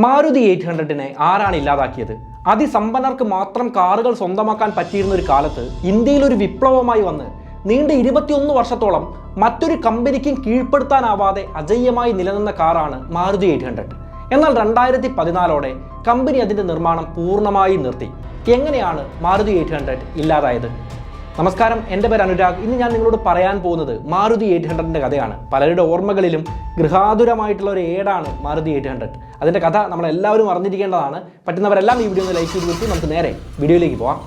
മാരുതി 800-നെ ആരാണ് ഇല്ലാതാക്കിയത്? അതിസമ്പന്നർക്ക് മാത്രം കാറുകൾ സ്വന്തമാക്കാൻ പറ്റിയിരുന്ന ഒരു കാലത്ത് ഇന്ത്യയിൽ ഒരു വിപ്ലവമായി വന്ന് നീണ്ട 21 വർഷത്തോളം മറ്റൊരു കമ്പനിക്കും കീഴ്പ്പെടുത്താനാവാതെ അജയ്യമായി നിലനിന്ന കാറാണ് മാരുതി 800. എന്നാൽ 2014ഓടെ കമ്പനി അതിൻ്റെ നിർമ്മാണം പൂർണ്ണമായി നിർത്തി. എങ്ങനെയാണ് മാരുതി 800 ഇല്ലാതായത്? നമസ്കാരം, എൻ്റെ പേര് അനുരാഗ്. ഇന്ന് ഞാൻ നിങ്ങളോട് പറയാൻ പോകുന്നത് മാരുതി 800-ൻ്റെ കഥയാണ്. പലരുടെ ഓർമ്മകളിലും ഗൃഹാതുരമായിട്ടുള്ള ഒരു ഏടാണ് മാരുതി 800. അതിൻ്റെ കഥ നമ്മളെല്ലാവരും അറിഞ്ഞിരിക്കേണ്ടതാണ്. പറ്റുന്നവരെല്ലാം ഈ വീഡിയോ ഒന്ന് ലൈക്ക് ചെയ്ത് കൊടുത്ത് നമുക്ക് നേരെ വീഡിയോയിലേക്ക് പോകാം.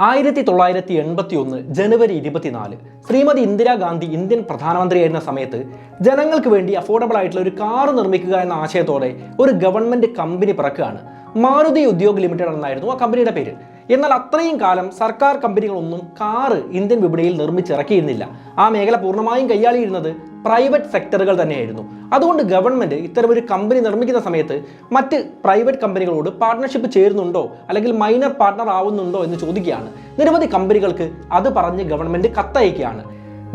1981 ജനുവരി 24 ശ്രീമതി ഇന്ദിരാഗാന്ധി ഇന്ത്യൻ പ്രധാനമന്ത്രിയായിരുന്ന സമയത്ത് ജനങ്ങൾക്ക് വേണ്ടി അഫോർഡബിൾ ആയിട്ടുള്ള ഒരു കാർ നിർമ്മിക്കുക എന്ന ആശയത്തോടെ ഒരു ഗവൺമെൻറ് കമ്പനി പിറക്കുകയാണ്. മാരുതി ഉദ്യോഗ് ലിമിറ്റഡ് എന്നായിരുന്നു ആ കമ്പനിയുടെ പേര്. എന്നാൽ അത്രയും കാലം സർക്കാർ കമ്പനികളൊന്നും കാറ് ഇന്ത്യൻ വിപണിയിൽ നിർമ്മിച്ചിറക്കിയിരുന്നില്ല. ആ മേഖല പൂർണ്ണമായും കൈയാളിയിരുന്നത് പ്രൈവറ്റ് സെക്ടറുകൾ തന്നെയായിരുന്നു. അതുകൊണ്ട് ഗവൺമെൻറ് ഇത്തരമൊരു കമ്പനി നിർമ്മിക്കുന്ന സമയത്ത് മറ്റ് പ്രൈവറ്റ് കമ്പനികളോട് പാർട്ട്ണർഷിപ്പ് ചേരുന്നുണ്ടോ അല്ലെങ്കിൽ മൈനർ പാർട്ട്ണർ ആവുന്നുണ്ടോ എന്ന് ചോദിക്കുകയാണ്. നിരവധി കമ്പനികൾക്ക് അത് പറഞ്ഞ് ഗവൺമെൻറ് കത്തയക്കുകയാണ്.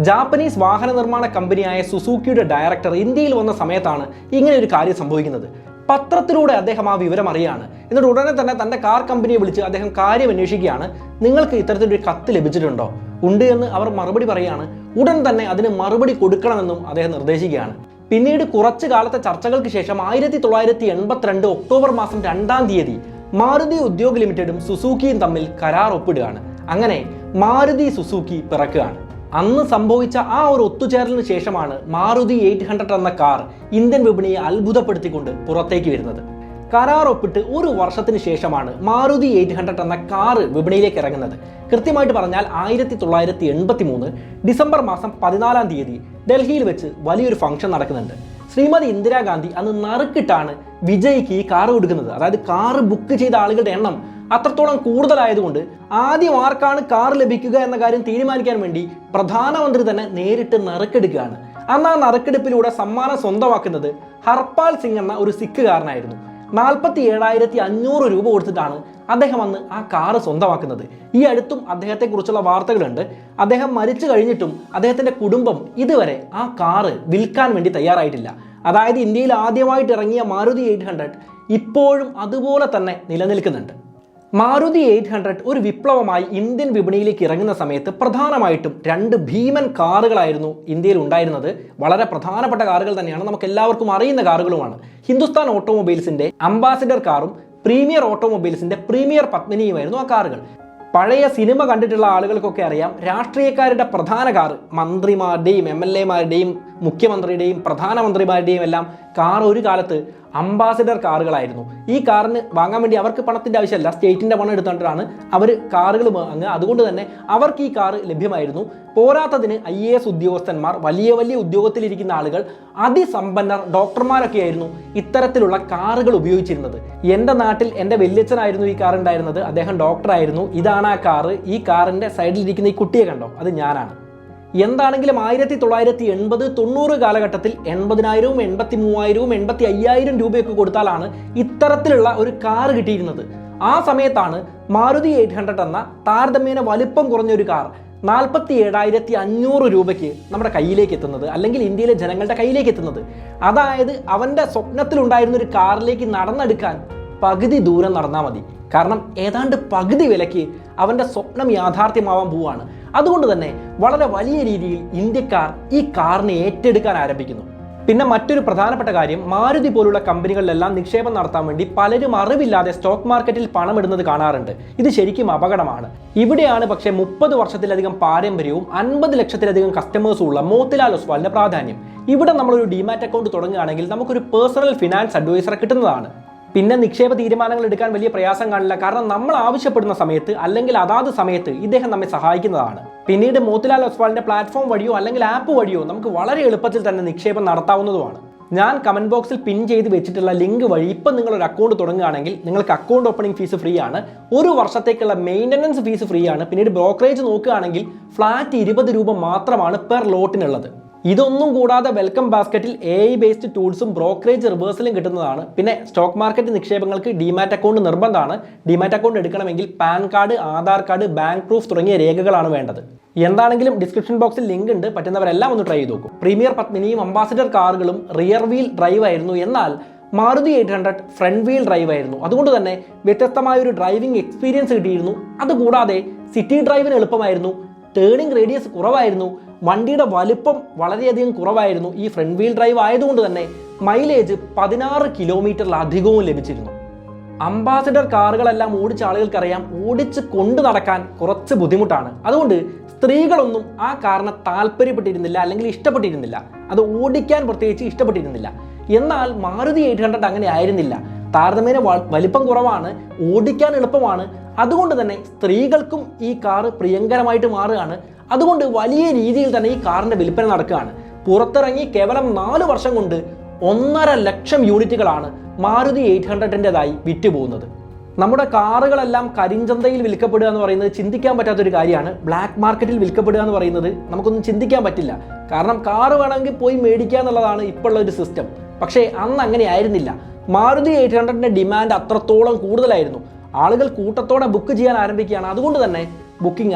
ജാപ്പനീസ് വാഹന നിർമ്മാണ കമ്പനിയായ സുസുക്കിയുടെ ഡയറക്ടർ ഇന്ത്യയിൽ വന്ന സമയത്താണ് ഇങ്ങനെ ഒരു കാര്യം സംഭവിക്കുന്നത്. പത്രത്തിലൂടെ അദ്ദേഹം ആ വിവരം അറിയാണ്. എന്നിട്ട് ഉടനെ തന്നെ തൻ്റെ കാർ കമ്പനിയെ വിളിച്ച് അദ്ദേഹം കാര്യം അന്വേഷിക്കുകയാണ്. നിങ്ങൾക്ക് ഇത്തരത്തിലൊരു കത്ത് ലഭിച്ചിട്ടുണ്ടോ? ഉണ്ട് എന്ന് അവർ മറുപടി പറയുകയാണ്. ഉടൻ തന്നെ അതിന് മറുപടി കൊടുക്കണമെന്നും അദ്ദേഹം നിർദ്ദേശിക്കുകയാണ്. പിന്നീട് കുറച്ചു കാലത്തെ ചർച്ചകൾക്ക് ശേഷം 1982 ഒക്ടോബർ മാസം 2-ാം തീയതി മാരുതി ഉദ്യോഗ് ലിമിറ്റഡും സുസുക്കിയും തമ്മിൽ കരാർ ഒപ്പിടുകയാണ്. അങ്ങനെ മാരുതി സുസുക്കി പിറക്കുകയാണ്. അന്ന് സംഭവിച്ച ആ ഒരു ഒത്തുചേരലിന് ശേഷമാണ് മാരുതി 800 എന്ന കാർ ഇന്ത്യൻ വിപണിയെ അത്ഭുതപ്പെടുത്തിക്കൊണ്ട് പുറത്തേക്ക് വരുന്നത്. കരാർ ഒപ്പിട്ട് ഒരു വർഷത്തിന് ശേഷമാണ് മാരുതി 800 എന്ന കാറ് വിപണിയിലേക്ക് ഇറങ്ങുന്നത്. കൃത്യമായിട്ട് പറഞ്ഞാൽ 1983 ഡിസംബർ മാസം 14-ാം തീയതി ഡൽഹിയിൽ വെച്ച് വലിയൊരു ഫംഗ്ഷൻ നടക്കുന്നുണ്ട്. ശ്രീമതി ഇന്ദിരാഗാന്ധി അന്ന് നറുക്കിട്ടാണ് വിജയ്ക്ക് ഈ കാറ് കൊടുക്കുന്നത്. അതായത് കാറ് ബുക്ക് ചെയ്ത ആളുകളുടെ എണ്ണം അത്രത്തോളം കൂടുതലായതുകൊണ്ട് ആദ്യം ആർക്കാണ് കാർ ലഭിക്കുക എന്ന കാര്യം തീരുമാനിക്കാൻ വേണ്ടി പ്രധാനമന്ത്രി തന്നെ നേരിട്ട് നറുക്കെടുക്കുകയാണ്. അന്ന് ആ നറുക്കെടുപ്പിലൂടെ സമ്മാനം സ്വന്തമാക്കുന്നത് ഹർപാൽ സിംഗ് എന്ന ഒരു സിഖുകാരനായിരുന്നു. 47,500 രൂപ കൊടുത്തിട്ടാണ് അദ്ദേഹം അന്ന് ആ കാറ് സ്വന്തമാക്കുന്നത്. ഈ അടുത്തും അദ്ദേഹത്തെക്കുറിച്ചുള്ള വാർത്തകളുണ്ട്. അദ്ദേഹം മരിച്ചു കഴിഞ്ഞിട്ടും അദ്ദേഹത്തിൻ്റെ കുടുംബം ഇതുവരെ ആ കാറ് വിൽക്കാൻ വേണ്ടി തയ്യാറായിട്ടില്ല. അതായത് ഇന്ത്യയിൽ ആദ്യമായിട്ട് ഇറങ്ങിയ മാരുതി 800 ഇപ്പോഴും അതുപോലെ തന്നെ നിലനിൽക്കുന്നുണ്ട്. മാരുതി 800 ഒരു വിപ്ലവമായി ഇന്ത്യൻ വിപണിയിലേക്ക് ഇറങ്ങുന്ന സമയത്ത് പ്രധാനമായിട്ടും 2 ഭീമൻ കാറുകളായിരുന്നു ഇന്ത്യയിൽ ഉണ്ടായിരുന്നത്. വളരെ പ്രധാനപ്പെട്ട കാറുകൾ തന്നെയാണ്, നമുക്ക് എല്ലാവർക്കും അറിയുന്ന കാറുകളുമാണ്. ഹിന്ദുസ്ഥാൻ ഓട്ടോമൊബൈൽസിന്റെ അംബാസിഡർ കാറും പ്രീമിയർ ഓട്ടോമൊബൈൽസിന്റെ പ്രീമിയർ പത്മിനിയുമായിരുന്നു ആ കാറുകൾ. പഴയ സിനിമ കണ്ടിട്ടുള്ള ആളുകൾക്കൊക്കെ അറിയാം, രാഷ്ട്രീയക്കാരുടെ പ്രധാന കാറ് മന്ത്രിമാരുടെയും MLA-മാരുടെയും മുഖ്യമന്ത്രിയുടെയും പ്രധാനമന്ത്രിമാരുടെയും എല്ലാം കാർ ഒരു കാലത്ത് അംബാസിഡർ കാറുകളായിരുന്നു. ഈ കാറിന് വാങ്ങാൻ വേണ്ടി അവർക്ക് പണത്തിൻ്റെ ആവശ്യമല്ല, സ്റ്റേറ്റിൻ്റെ പണം എടുത്തുകൊണ്ടാണ് അവർ കാറുകൾ വാങ്ങുക. അതുകൊണ്ട് തന്നെ അവർക്ക് ഈ കാറ് ലഭ്യമായിരുന്നു. പോരാത്തതിന് IAS ഉദ്യോഗസ്ഥന്മാർ, വലിയ വലിയ ഉദ്യോഗത്തിലിരിക്കുന്ന ആളുകൾ, അതിസമ്പന്നർ, ഡോക്ടർമാരൊക്കെ ആയിരുന്നു ഇത്തരത്തിലുള്ള കാറുകൾ ഉപയോഗിച്ചിരുന്നത്. എൻ്റെ നാട്ടിൽ എൻ്റെ വല്യച്ഛനായിരുന്നു ഈ കാർ ഉണ്ടായിരുന്നത്. അദ്ദേഹം ഡോക്ടറായിരുന്നു. ഇതാണ് ആ കാറ്. ഈ കാറിൻ്റെ സൈഡിലിരിക്കുന്ന ഈ കുട്ടിയെ കണ്ടോ? അത് ഞാനാണ്. എന്താണെങ്കിലും 1980-90 കാലഘട്ടത്തിൽ 80,000, 83,000, 85,000 രൂപയൊക്കെ കൊടുത്താലാണ് ഇത്തരത്തിലുള്ള ഒരു കാർ കിട്ടിയിരുന്നത്. ആ സമയത്താണ് മാരുതി 800 എന്ന താരതമ്യേന വലിപ്പം കുറഞ്ഞ ഒരു കാർ 47,500 രൂപയ്ക്ക് നമ്മുടെ കയ്യിലേക്ക് എത്തുന്നത്, അല്ലെങ്കിൽ ഇന്ത്യയിലെ ജനങ്ങളുടെ കയ്യിലേക്ക് എത്തുന്നത്. അതായത് അവൻ്റെ സ്വപ്നത്തിലുണ്ടായിരുന്ന ഒരു കാറിലേക്ക് നടന്നെടുക്കാൻ പകുതി ദൂരം നടന്നാൽ മതി. കാരണം ഏതാണ്ട് പകുതി വിലയ്ക്ക് അവൻ്റെ സ്വപ്നം യാഥാർത്ഥ്യമാവാൻ പോവുകയാണ്. അതുകൊണ്ട് തന്നെ വളരെ വലിയ രീതിയിൽ ഇന്ത്യക്കാർ ഈ കാറിനെ ഏറ്റെടുക്കാൻ ആരംഭിക്കുന്നു. പിന്നെ മറ്റൊരു പ്രധാനപ്പെട്ട കാര്യം, മാരുതി പോലുള്ള കമ്പനികളിലെല്ലാം നിക്ഷേപം നടത്താൻ വേണ്ടി പലരും അറിവില്ലാതെ സ്റ്റോക്ക് മാർക്കറ്റിൽ പണം ഇടുന്നത് കാണാറുണ്ട്. ഇത് ശരിക്കും അപകടമാണ്. ഇവിടെയാണ് പക്ഷേ 30 വർഷത്തിലധികം പാരമ്പര്യവും 50 ലക്ഷത്തിലധികം കസ്റ്റമേഴ്സും ഉള്ള മോത്തിലാൽ ഒസ്വാളിന്റെ പ്രാധാന്യം. ഇവിടെ നമ്മളൊരു ഡിമാറ്റ് അക്കൗണ്ട് തുടങ്ങുകയാണെങ്കിൽ നമുക്കൊരു പേഴ്സണൽ ഫിനാൻസ് അഡ്വൈസറെ കിട്ടുന്നതാണ്. പിന്നെ നിക്ഷേപ തീരുമാനങ്ങൾ എടുക്കാൻ വലിയ പ്രയാസം കാണില്ല. കാരണം നമ്മൾ ആവശ്യപ്പെടുന്ന സമയത്ത് അല്ലെങ്കിൽ അതാത് സമയത്ത് ഇദ്ദേഹം നമ്മെ സഹായിക്കുന്നതാണ്. പിന്നീട് മോത്തിലാൽ ഒസ്വാളിന്റെ പ്ലാറ്റ്ഫോം വഴിയോ അല്ലെങ്കിൽ ആപ്പ് വഴിയോ നമുക്ക് വളരെ എളുപ്പത്തിൽ തന്നെ നിക്ഷേപം നടത്താവുന്നതുമാണ്. ഞാൻ കമന്റ് ബോക്സിൽ പിൻ ചെയ്ത് വെച്ചിട്ടുള്ള ലിങ്ക് വഴി ഇപ്പം നിങ്ങളൊരു അക്കൗണ്ട് തുടങ്ങുകയാണെങ്കിൽ നിങ്ങൾക്ക് അക്കൗണ്ട് ഓപ്പണിംഗ് ഫീസ് ഫ്രീ ആണ്. ഒരു വർഷത്തേക്കുള്ള മെയിൻ്റനൻസ് ഫീസ് ഫ്രീ ആണ്. പിന്നീട് ബ്രോക്കറേജ് നോക്കുകയാണെങ്കിൽ ഫ്ലാറ്റ് 20 രൂപ മാത്രമാണ് പെർ ലോട്ടിനുള്ളത്. ഇതൊന്നും കൂടാതെ വെൽക്കം ബാസ്ക്കറ്റിൽ AI ബേസ്ഡ് ടൂൾസും ബ്രോക്കറേജ് റിവേഴ്സലും കിട്ടുന്നതാണ്. പിന്നെ സ്റ്റോക്ക് മാർക്കറ്റ് നിക്ഷേപങ്ങൾക്ക് ഡിമാറ്റ് അക്കൗണ്ട് നിർബന്ധമാണ്. ഡിമാറ്റ് അക്കൗണ്ട് എടുക്കണമെങ്കിൽ pan card, Aadhaar card, bank proof തുടങ്ങിയ രേഖകളാണ് വേണ്ടത്. എന്താണെങ്കിലും ഡിസ്ക്രിപ്ഷൻ ബോക്സിൽ ലിങ്ക് ഉണ്ട്, പറ്റുന്നവരെല്ലാം ഒന്ന് ട്രൈ ചെയ്ത് നോക്കും. പ്രീമിയർ പത്മിനിയും അംബാസിഡർ കാറുകളും റിയർ വീൽ ഡ്രൈവ് ആയിരുന്നു. എന്നാൽ മാരുതി 800 ഫ്രണ്ട് വീൽ ഡ്രൈവ് ആയിരുന്നു. അതുകൊണ്ട് തന്നെ വ്യത്യസ്തമായ ഒരു ഡ്രൈവിംഗ് എക്സ്പീരിയൻസ് കിട്ടിയിരുന്നു. അതുകൂടാതെ സിറ്റി ഡ്രൈവിന് എളുപ്പമായിരുന്നു, ടേണിംഗ് റേഡിയസ് കുറവായിരുന്നു, വണ്ടിയുടെ വലുപ്പം വളരെയധികം കുറവായിരുന്നു. ഈ ഫ്രണ്ട് വീൽ ഡ്രൈവ് ആയതുകൊണ്ട് തന്നെ മൈലേജ് 16 കിലോമീറ്ററിലധികവും ലഭിച്ചിരുന്നു. അംബാസിഡർ കാറുകളെല്ലാം ഓടിച്ച ആളുകൾക്കറിയാം, ഓടിച്ച് കൊണ്ടു നടക്കാൻ കുറച്ച് ബുദ്ധിമുട്ടാണ്. അതുകൊണ്ട് സ്ത്രീകളൊന്നും ആ കാറിനെ താല്പര്യപ്പെട്ടിരുന്നില്ല, അല്ലെങ്കിൽ ഇഷ്ടപ്പെട്ടിരുന്നില്ല. അത് ഓടിക്കാൻ പ്രത്യേകിച്ച് ഇഷ്ടപ്പെട്ടിരുന്നില്ല. എന്നാൽ മാരുതി 800 അങ്ങനെ ആയിരുന്നില്ല. താരതമ്യേന വലിപ്പം കുറവാണ്, ഓടിക്കാൻ എളുപ്പമാണ്. അതുകൊണ്ട് തന്നെ സ്ത്രീകൾക്കും ഈ കാറ് പ്രിയങ്കരമായിട്ട് മാറുകയാണ്. അതുകൊണ്ട് വലിയ രീതിയിൽ തന്നെ ഈ കാറിന്റെ വിൽപ്പന നടക്കുകയാണ്. പുറത്തിറങ്ങി കേവലം 4 വർഷം കൊണ്ട് 1.5 ലക്ഷം യൂണിറ്റുകളാണ് മാരുതി 800-ൻ്റെതായി വിറ്റുപോകുന്നത്. നമ്മുടെ കാറുകളെല്ലാം കരിഞ്ചന്തയിൽ വിൽക്കപ്പെടുക എന്ന് പറയുന്നത് ചിന്തിക്കാൻ പറ്റാത്തൊരു കാര്യമാണ്. ബ്ലാക്ക് മാർക്കറ്റിൽ വിൽക്കപ്പെടുക എന്ന് പറയുന്നത് നമുക്കൊന്നും ചിന്തിക്കാൻ പറ്റില്ല. കാരണം കാറ് വേണമെങ്കിൽ പോയി മേടിക്കുക എന്നുള്ളതാണ് ഇപ്പോൾ ഉള്ള ഒരു സിസ്റ്റം. പക്ഷേ അന്ന് അങ്ങനെ ആയിരുന്നില്ല. മാരുതി 800-ൻ്റെ ഡിമാൻഡ് അത്രത്തോളം കൂടുതലായിരുന്നു. ആളുകൾ കൂട്ടത്തോടെ ബുക്ക് ചെയ്യാൻ ആരംഭിക്കുകയാണ്. അതുകൊണ്ട് തന്നെ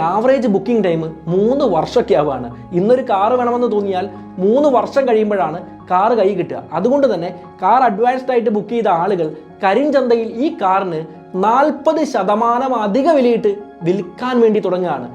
ആവറേജ് ബുക്കിംഗ് ടൈം 3 വർഷമൊക്കെ ആവുകയാണ്. ഇന്നൊരു കാറ് വേണമെന്ന് തോന്നിയാൽ 3 വർഷം കഴിയുമ്പോഴാണ് കാറ് കൈ കിട്ടുക. അതുകൊണ്ട് തന്നെ കാർ അഡ്വാൻസ്ഡ് ആയിട്ട് ബുക്ക് ചെയ്ത ആളുകൾ കരിഞ്ചന്തയിൽ ഈ കാറിന് 40% അധിക വിലയിട്ട് വിൽക്കാൻ വേണ്ടി തുടങ്ങുകയാണ്.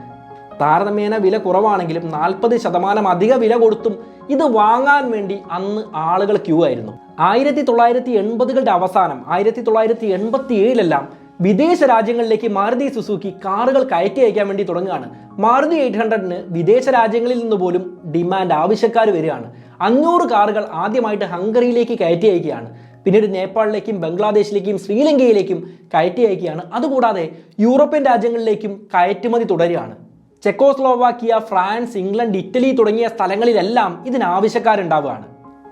താരതമ്യേന വില കുറവാണെങ്കിലും 40% അധിക വില കൊടുത്തും ഇത് വാങ്ങാൻ വേണ്ടി അന്ന് ആളുകൾ ക്യൂ ആയിരുന്നു. 1980-കളുടെ അവസാനം 1987-ലെല്ലാം വിദേശ രാജ്യങ്ങളിലേക്ക് മാരുതി സുസുക്കി കാറുകൾ കയറ്റി അയക്കാൻ വേണ്ടി തുടങ്ങുകയാണ്. മാരുതി 800-ന് വിദേശ രാജ്യങ്ങളിൽ നിന്ന് പോലും ഡിമാൻഡ്, ആവശ്യക്കാർ വരികയാണ്. 500 കാറുകൾ ആദ്യമായിട്ട് ഹംഗറിയിലേക്ക് കയറ്റി അയക്കുകയാണ്. പിന്നീട് നേപ്പാളിലേക്കും ബംഗ്ലാദേശിലേക്കും ശ്രീലങ്കയിലേക്കും കയറ്റി അയക്കുകയാണ്. അതുകൂടാതെ യൂറോപ്യൻ രാജ്യങ്ങളിലേക്കും കയറ്റുമതി തുടരുകയാണ്. ചെക്കോസ്ലോവാക്കിയ, ഫ്രാൻസ്, ഇംഗ്ലണ്ട്, ഇറ്റലി തുടങ്ങിയ സ്ഥലങ്ങളിലെല്ലാം ഇതിനാവശ്യക്കാരുണ്ടാവുകയാണ്.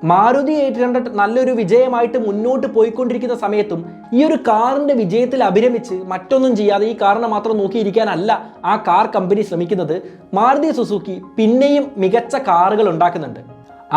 മാരുതി 800 നല്ലൊരു വിജയമായിട്ട് മുന്നോട്ട് പോയിക്കൊണ്ടിരിക്കുന്ന സമയത്തും ഈ ഒരു കാറിന്റെ വിജയത്തിൽ അഭിരമിച്ച് മറ്റൊന്നും ചെയ്യാതെ ഈ കാറിനെ മാത്രം നോക്കിയിരിക്കാനല്ല ആ കാർ കമ്പനി ശ്രമിക്കുന്നത്. മാരുതി സുസുക്കി പിന്നെയും മികച്ച കാറുകൾ ഉണ്ടാക്കുന്നുണ്ട്.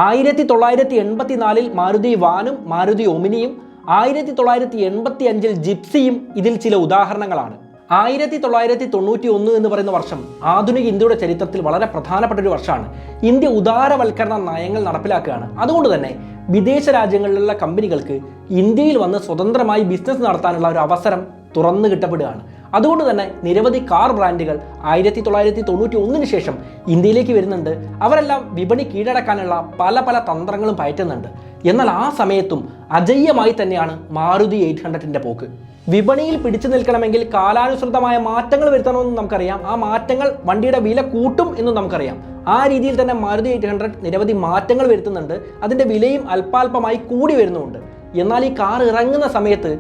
1984-ൽ മാരുതി വാനും മാരുതി ഒമിനിയും 1985-ൽ ജിപ്സിയും ഇതിൽ ചില ഉദാഹരണങ്ങളാണ്. 1991 എന്ന് പറയുന്ന വർഷം ആധുനിക ഇന്ത്യയുടെ ചരിത്രത്തിൽ വളരെ പ്രധാനപ്പെട്ട ഒരു വർഷമാണ്. ഇന്ത്യ ഉദാരവൽക്കരണ നയങ്ങൾ നടപ്പിലാക്കുകയാണ്. അതുകൊണ്ട് തന്നെ വിദേശ രാജ്യങ്ങളിലുള്ള കമ്പനികൾക്ക് ഇന്ത്യയിൽ വന്ന് സ്വതന്ത്രമായി ബിസിനസ് നടത്താനുള്ള ഒരു അവസരം തുറന്നു കിട്ടപ്പെടുകയാണ്. അതുകൊണ്ട് തന്നെ നിരവധി കാർ ബ്രാൻഡുകൾ 1991-ന് ശേഷം ഇന്ത്യയിലേക്ക് വരുന്നുണ്ട്. അവരെല്ലാം വിപണി കീഴടക്കാനുള്ള പല തന്ത്രങ്ങളും പയറ്റുന്നുണ്ട്. എന്നാൽ ആ സമയത്തും അജയ്യമായി തന്നെയാണ് മാരുതി 800-ൻ്റെ പോക്ക്. വിപണിയിൽ പിടിച്ചു നിൽക്കണമെങ്കിൽ കാലാനുസൃതമായ മാറ്റങ്ങൾ വരുത്തണമെന്നും നമുക്കറിയാം. ആ മാറ്റങ്ങൾ വണ്ടിയുടെ വില കൂട്ടും എന്നും നമുക്കറിയാം. ആ രീതിയിൽ തന്നെ മാരുതി 800 നിരവധി മാറ്റങ്ങൾ വരുത്തുന്നുണ്ട്. അതിൻ്റെ വിലയും അല്പാൽപമായി കൂടി വരുന്നുമുണ്ട്. എന്നാൽ ഈ കാർ ഇറങ്ങുന്ന സമയത്ത്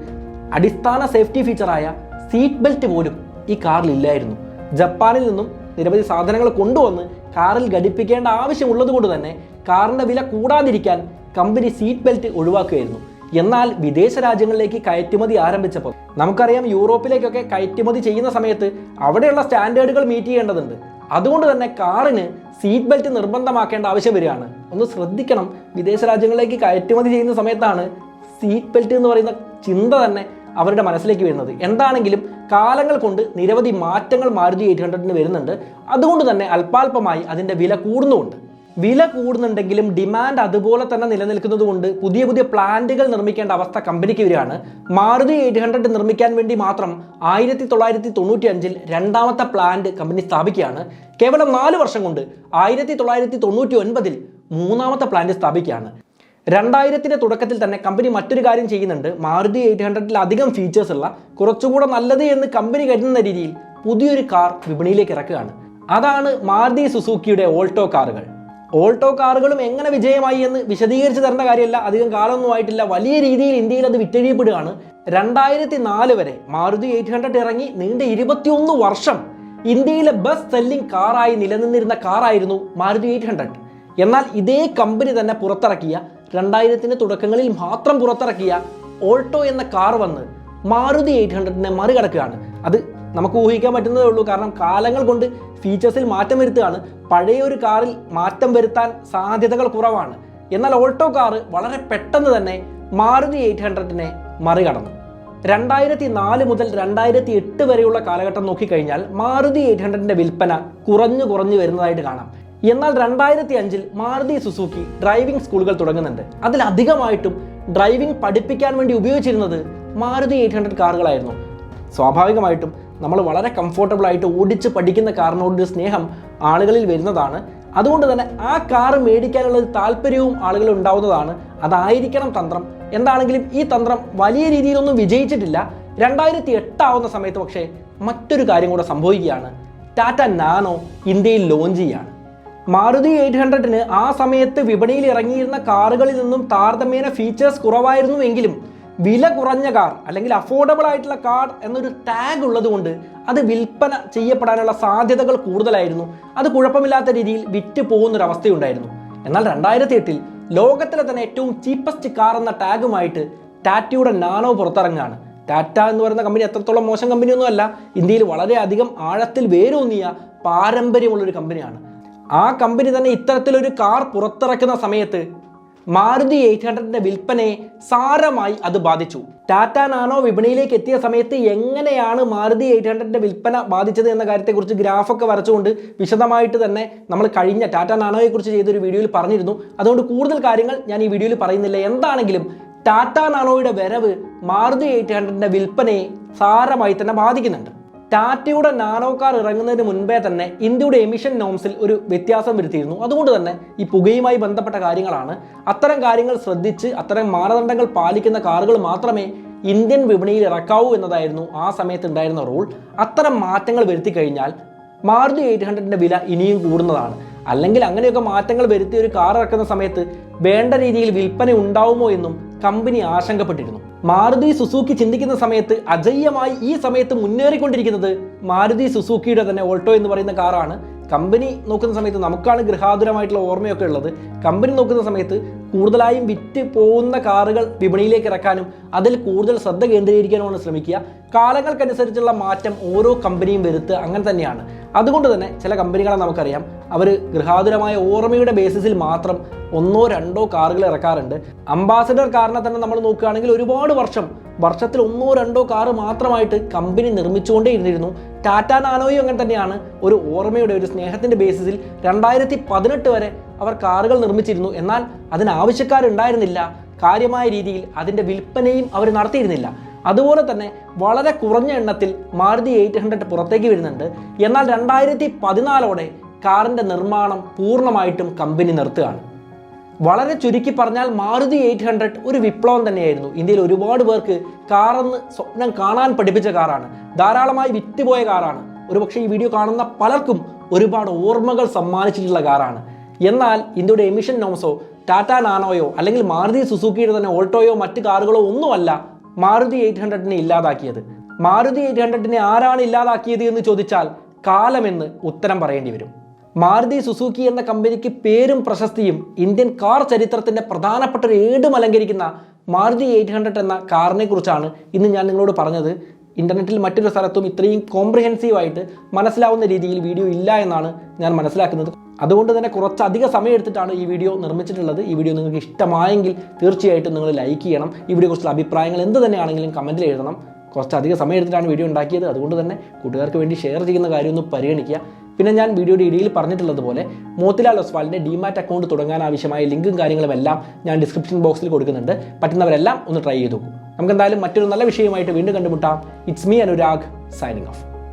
അടിസ്ഥാന സേഫ്റ്റി ഫീച്ചറായ സീറ്റ് ബെൽറ്റ് പോലും ഈ കാറിൽ ഇല്ലായിരുന്നു. ജപ്പാനിൽ നിന്നും നിരവധി സാധനങ്ങൾ കൊണ്ടുവന്ന് കാറിൽ ഘടിപ്പിക്കേണ്ട ആവശ്യമുള്ളത് കൊണ്ട് തന്നെ കാറിൻ്റെ വില കൂടാതിരിക്കാൻ കമ്പനി സീറ്റ് ബെൽറ്റ് ഒഴിവാക്കുകയായിരുന്നു. എന്നാൽ വിദേശ രാജ്യങ്ങളിലേക്ക് കയറ്റുമതി ആരംഭിച്ചപ്പോൾ നമുക്കറിയാം, യൂറോപ്പിലേക്കൊക്കെ കയറ്റുമതി ചെയ്യുന്ന സമയത്ത് അവിടെയുള്ള സ്റ്റാൻഡേർഡുകൾ മീറ്റ് ചെയ്യേണ്ടതുണ്ട്. അതുകൊണ്ട് തന്നെ കാറിന് സീറ്റ് ബെൽറ്റ് നിർബന്ധമാക്കേണ്ട ആവശ്യം വരികയാണ്. ഒന്ന് ശ്രദ്ധിക്കണം, വിദേശ രാജ്യങ്ങളിലേക്ക് കയറ്റുമതി ചെയ്യുന്ന സമയത്താണ് സീറ്റ് ബെൽറ്റ് എന്ന് പറയുന്ന ചിന്ത തന്നെ അവരുടെ മനസ്സിലേക്ക് വരുന്നത്. എന്താണെങ്കിലും കാലങ്ങൾ കൊണ്ട് നിരവധി മാറ്റങ്ങൾ മാരുതി 800-ന് വരുന്നുണ്ട്. അതുകൊണ്ട് തന്നെ അല്പാൽപമായി അതിൻ്റെ വില കൂടുന്നുമുണ്ട്. വില കൂടുന്നുണ്ടെങ്കിലും ഡിമാൻഡ് അതുപോലെ തന്നെ നിലനിൽക്കുന്നത് കൊണ്ട് പുതിയ പ്ലാന്റുകൾ നിർമ്മിക്കേണ്ട അവസ്ഥ കമ്പനിക്ക് വരികയാണ്. മാരുതി 800 നിർമ്മിക്കാൻ വേണ്ടി മാത്രം 1995-ൽ രണ്ടാമത്തെ പ്ലാന്റ് കമ്പനി സ്ഥാപിക്കുകയാണ്. കേവലം 4 വർഷം കൊണ്ട് 1999-ൽ മൂന്നാമത്തെ പ്ലാന്റ് സ്ഥാപിക്കുകയാണ്. 2000-ന്റെ തുടക്കത്തിൽ തന്നെ കമ്പനി മറ്റൊരു കാര്യം ചെയ്യുന്നുണ്ട്. മാരുതി 800-ൽ അധികം ഫീച്ചേഴ്സ് ഉള്ള, കുറച്ചുകൂടെ നല്ലത് എന്ന് കമ്പനി കരുതുന്ന രീതിയിൽ പുതിയൊരു കാർ വിപണിയിലേക്ക് ഇറക്കുകയാണ്. അതാണ് മാരുതി സുസുക്കിയുടെ ഓൾട്ടോ കാറുകൾ. ഓൾട്ടോ കാറുകളും എങ്ങനെ വിജയമായി എന്ന് വിശദീകരിച്ച് തരേണ്ട കാര്യമല്ല, അധികം കാലമൊന്നും ആയിട്ടില്ല. വലിയ രീതിയിൽ ഇന്ത്യയിൽ അത് വിറ്റഴിയപ്പെടുകയാണ്. 2004 വരെ മാരുതി 800 ഇറങ്ങി നീണ്ട 21 വർഷം ഇന്ത്യയിലെ ബെസ്റ്റ് സെല്ലിംഗ് കാറായി നിലനിന്നിരുന്ന കാറായിരുന്നു മാരുതി 800. എന്നാൽ ഇതേ കമ്പനി തന്നെ പുറത്തിറക്കിയ 2000-ന്റെ തുടക്കങ്ങളിൽ മാത്രം പുറത്തിറക്കിയ ഓൾട്ടോ എന്ന കാർ വന്ന് മാരുതി 800-നെ മറികടക്കുകയാണ്. അത് നമുക്ക് ഊഹിക്കാൻ പറ്റുന്നതേ ഉള്ളൂ. കാരണം കാലങ്ങൾ കൊണ്ട് ഫീച്ചേഴ്സിൽ മാറ്റം വരുത്തുകയാണ്. പഴയ ഒരു കാറിൽ മാറ്റം വരുത്താൻ സാധ്യതകൾ കുറവാണ്. എന്നാൽ ഓൾട്ടോ കാർ വളരെ പെട്ടെന്ന് തന്നെ മാരുതി 800-നെ മറികടന്നു. 2004 മുതൽ 2008 വരെയുള്ള കാലഘട്ടം നോക്കിക്കഴിഞ്ഞാൽ മാരുതി 800-ന്റെ വിൽപ്പന കുറഞ്ഞു വരുന്നതായിട്ട് കാണാം. എന്നാൽ 2005-ൽ മാരുതി സുസുക്കി ഡ്രൈവിംഗ് സ്കൂളുകൾ തുടങ്ങുന്നുണ്ട്. അതിലധികമായിട്ടും ഡ്രൈവിംഗ് പഠിപ്പിക്കാൻ വേണ്ടി ഉപയോഗിച്ചിരുന്നത് മാരുതി 800 കാറുകളായിരുന്നു. സ്വാഭാവികമായിട്ടും നമ്മൾ വളരെ കംഫോർട്ടബിൾ ആയിട്ട് ഓടിച്ച് പഠിക്കുന്ന കാറിനോടൊരു സ്നേഹം ആളുകളിൽ വരുന്നതാണ്. അതുകൊണ്ട് തന്നെ ആ കാർ മേടിക്കാനുള്ള ഒരു താല്പര്യവും ആളുകൾ ഉണ്ടാവുന്നതാണ്. അതായിരിക്കണം തന്ത്രം. എന്താണെങ്കിലും ഈ തന്ത്രം വലിയ രീതിയിലൊന്നും വിജയിച്ചിട്ടില്ല. 2008 ആവുന്ന സമയത്ത് പക്ഷേ മറ്റൊരു കാര്യം കൂടെ സംഭവിക്കുകയാണ്. ടാറ്റ നാനോ ഇന്ത്യയിൽ ലോഞ്ച് ചെയ്യുകയാണ്. മാരുതി 800-ന് ആ സമയത്ത് വിപണിയിൽ ഇറങ്ങിയിരുന്ന കാറുകളിൽ നിന്നും താരതമ്യേന ഫീച്ചേഴ്സ് കുറവായിരുന്നുവെങ്കിലും വില കുറഞ്ഞ കാർ അല്ലെങ്കിൽ അഫോർഡബിൾ ആയിട്ടുള്ള കാർ എന്നൊരു ടാഗ് ഉള്ളതുകൊണ്ട് അത് വിൽപ്പന ചെയ്യപ്പെടാനുള്ള സാധ്യതകൾ കൂടുതലായിരുന്നു. അത് കുഴപ്പമില്ലാത്ത രീതിയിൽ വിറ്റ് പോകുന്നൊരവസ്ഥയുണ്ടായിരുന്നു. എന്നാൽ 2008-ൽ ലോകത്തിലെ തന്നെ ഏറ്റവും ചീപ്പസ്റ്റ് കാർ എന്ന ടാഗുമായിട്ട് ടാറ്റയുടെ നാനോ പുറത്തിറങ്ങുകയാണ്. ടാറ്റ എന്ന് പറയുന്ന കമ്പനി എത്രത്തോളം മോശം കമ്പനിയൊന്നുമല്ല. ഇന്ത്യയിൽ വളരെയധികം ആഴത്തിൽ വേരൂന്നിയ പാരമ്പര്യമുള്ളൊരു കമ്പനിയാണ്. ആ കമ്പനി തന്നെ ഇത്തരത്തിലൊരു കാർ പുറത്തിറക്കുന്ന സമയത്ത് മാരുതി 800-ന്റെ വിൽപ്പനയെ സാരമായി അത് ബാധിച്ചു. ടാറ്റ നാനോ വിപണിയിലേക്ക് എത്തിയ സമയത്ത് എങ്ങനെയാണ് മാരുതി 800-ന്റെ വിൽപ്പന ബാധിച്ചത് എന്ന കാര്യത്തെക്കുറിച്ച് ഗ്രാഫൊക്കെ വരച്ചുകൊണ്ട് വിശദമായിട്ട് തന്നെ നമ്മൾ കഴിഞ്ഞ ടാറ്റ നാനോയെക്കുറിച്ച് ചെയ്തൊരു വീഡിയോയിൽ പറഞ്ഞിരുന്നു. അതുകൊണ്ട് കൂടുതൽ കാര്യങ്ങൾ ഞാൻ ഈ വീഡിയോയിൽ പറയുന്നില്ല. എന്താണെങ്കിലും ടാറ്റ നാനോയുടെ വരവ് മാരുതി 800-ന്റെ വിൽപ്പനയെ സാരമായി തന്നെ ബാധിക്കുന്നുണ്ട്. ടാറ്റയുടെ നാനോ കാർ ഇറങ്ങുന്നതിന് മുൻപേ തന്നെ ഇന്ത്യയുടെ എമിഷൻ നോംസിൽ ഒരു വ്യത്യാസം വരുത്തിയിരുന്നു. അതുകൊണ്ട് തന്നെ ഈ പുകയുമായി ബന്ധപ്പെട്ട കാര്യങ്ങളാണ്. അത്തരം കാര്യങ്ങൾ ശ്രദ്ധിച്ച് അത്തരം മാനദണ്ഡങ്ങൾ പാലിക്കുന്ന കാറുകൾ മാത്രമേ ഇന്ത്യൻ വിപണിയിൽ ഇറക്കാവൂ എന്നതായിരുന്നു ആ സമയത്ത് ഉണ്ടായിരുന്ന റൂൾ. അത്തരം മാറ്റങ്ങൾ വരുത്തി കഴിഞ്ഞാൽ മാരുതി 800-ന്റെ വില ഇനിയും കൂടുന്നതാണ്. അല്ലെങ്കിൽ അങ്ങനെയൊക്കെ മാറ്റങ്ങൾ വരുത്തി ഒരു കാർ ഇറക്കുന്ന സമയത്ത് വേണ്ട രീതിയിൽ വിൽപ്പന ഉണ്ടാവുമോ എന്നും കമ്പനി ആശങ്കപ്പെട്ടിരുന്നു. മാരുതി സുസുക്കി ചിന്തിക്കുന്ന സമയത്ത് അജയ്യമായി ഈ സമയത്ത് മുന്നേറിക്കൊണ്ടിരിക്കുന്നത് മാരുതി സുസുക്കിയുടെ തന്നെ ഓൾട്ടോ എന്ന് പറയുന്ന കാറാണ്. കമ്പനി നോക്കുന്ന സമയത്ത് നമുക്കാണ് ഗൃഹാതുരമായിട്ടുള്ള ഓർമ്മയൊക്കെ ഉള്ളത്. കമ്പനി നോക്കുന്ന സമയത്ത് കൂടുതലായും വിറ്റ് പോകുന്ന കാറുകൾ വിപണിയിലേക്ക് ഇറക്കാനും അതിൽ കൂടുതൽ ശ്രദ്ധ കേന്ദ്രീകരിക്കാനുമാണ് ശ്രമിക്കുക. കാലങ്ങൾക്കനുസരിച്ചുള്ള മാറ്റം ഓരോ കമ്പനിയും വരുത്തുക അങ്ങനെ തന്നെയാണ്. അതുകൊണ്ട് തന്നെ ചില കമ്പനികളെ നമുക്കറിയാം, അവർ ഗൃഹാതുരമായ ഓർമ്മയുടെ ബേസിസിൽ മാത്രം 1-2 കാറുകൾ ഇറക്കാറുണ്ട്. അംബാസഡർ കാറിനെ തന്നെ നമ്മൾ നോക്കുകയാണെങ്കിൽ ഒരുപാട് വർഷത്തിൽ 1-2 കാറ് മാത്രമായിട്ട് കമ്പനി നിർമ്മിച്ചുകൊണ്ടേ ഇരുന്നിരുന്നു. ടാറ്റ നാനോയും അങ്ങനെ തന്നെയാണ്. ഒരു ഓർമ്മയുടെ ഒരു സ്നേഹത്തിൻ്റെ ബേസിസിൽ 2018 വരെ അവർ കാറുകൾ നിർമ്മിച്ചിരുന്നു. എന്നാൽ അതിനാവശ്യക്കാരുണ്ടായിരുന്നില്ല. കാര്യമായ രീതിയിൽ അതിൻ്റെ വിൽപ്പനയും അവർ നടത്തിയിരുന്നില്ല. അതുപോലെ തന്നെ വളരെ കുറഞ്ഞ എണ്ണത്തിൽ മാരുതി 800 പുറത്തേക്ക് വരുന്നുണ്ട്. എന്നാൽ 2014 കാറിൻ്റെ നിർമ്മാണം പൂർണ്ണമായിട്ടും കമ്പനി നിർത്തുകയാണ്. വളരെ ചുരുക്കി പറഞ്ഞാൽ മാരുതി 800 ഒരു വിപ്ലവം തന്നെയായിരുന്നു. ഇന്ത്യയിൽ ഒരുപാട് പേർക്ക് കാറെന്ന് സ്വപ്നം കാണാൻ പഠിപ്പിച്ച കാറാണ്. ധാരാളമായി വിറ്റുപോയ കാറാണ്. ഒരുപക്ഷെ ഈ വീഡിയോ കാണുന്ന പലർക്കും ഒരുപാട് ഓർമ്മകൾ സമ്മാനിച്ചിട്ടുള്ള കാറാണ്. എന്നാൽ ഇന്ത്യയുടെ എമിഷൻ നോംസോ ടാറ്റ നാനോയോ അല്ലെങ്കിൽ മാരുതി സുസുക്കിയുടെ തന്നെ ഓൾട്ടോയോ മറ്റ് കാറുകളോ ഒന്നുമല്ല മാരുതി 800-നെ ഇല്ലാതാക്കിയത്. മാരുതി 800-നെ ആരാണ് ഇല്ലാതാക്കിയത് എന്ന് ചോദിച്ചാൽ കാലമെന്ന് ഉത്തരം പറയേണ്ടി വരും. മാരുതി സുസുക്കി എന്ന കമ്പനിക്ക് പേരും പ്രശസ്തിയും ഇന്ത്യൻ കാർ ചരിത്രത്തിൻ്റെ പ്രധാനപ്പെട്ട ഒരു ഏടും അലങ്കരിക്കുന്ന മാരുതി 800 എന്ന കാറിനെ കുറിച്ചാണ് ഇന്ന് ഞാൻ നിങ്ങളോട് പറഞ്ഞത്. ഇൻ്റർനെറ്റിൽ മറ്റൊരു സ്ഥലത്തും ഇത്രയും കോംപ്രിഹെൻസീവായിട്ട് മനസ്സിലാവുന്ന രീതിയിൽ വീഡിയോ ഇല്ല എന്നാണ് ഞാൻ മനസ്സിലാക്കുന്നത്. അതുകൊണ്ട് തന്നെ കുറച്ചധികം സമയം എടുത്തിട്ടാണ് ഈ വീഡിയോ നിർമ്മിച്ചിട്ടുള്ളത്. ഈ വീഡിയോ നിങ്ങൾക്ക് ഇഷ്ടമായെങ്കിൽ തീർച്ചയായിട്ടും നിങ്ങൾ ലൈക്ക് ചെയ്യണം. ഈ വീഡിയോയെക്കുറിച്ചുള്ള അഭിപ്രായങ്ങൾ എന്ത് തന്നെയാണെങ്കിലും കമൻറ്റിൽ എഴുതണം. കുറച്ചധികം സമയം എടുത്തിട്ടാണ് വീഡിയോ ഉണ്ടാക്കിയത്. അതുകൊണ്ട് തന്നെ കൂട്ടുകാർക്ക് വേണ്ടി ഷെയർ ചെയ്യുന്ന കാര്യമൊന്നും പരിഗണിക്കുക. പിന്നെ ഞാൻ വീഡിയോയുടെ ഇടയിൽ പറഞ്ഞിട്ടുള്ളതുപോലെ മോത്തിലാൽ ഒസ്വാളിൻ്റെ ഡിമാറ്റ് അക്കൗണ്ട് തുടങ്ങാൻ ആവശ്യമായ ലിങ്കും കാര്യങ്ങളും എല്ലാം ഞാൻ ഡിസ്ക്രിപ്ഷൻ ബോക്സിൽ കൊടുക്കുന്നുണ്ട്. പറ്റുന്നവരെല്ലാം ഒന്ന് ട്രൈ ചെയ്ത് നോക്കും. നമുക്ക് എന്തായാലും മറ്റൊരു നല്ല വിഷയമായിട്ട് വീണ്ടും കണ്ടുമുട്ടാം. It's me Anurag signing off.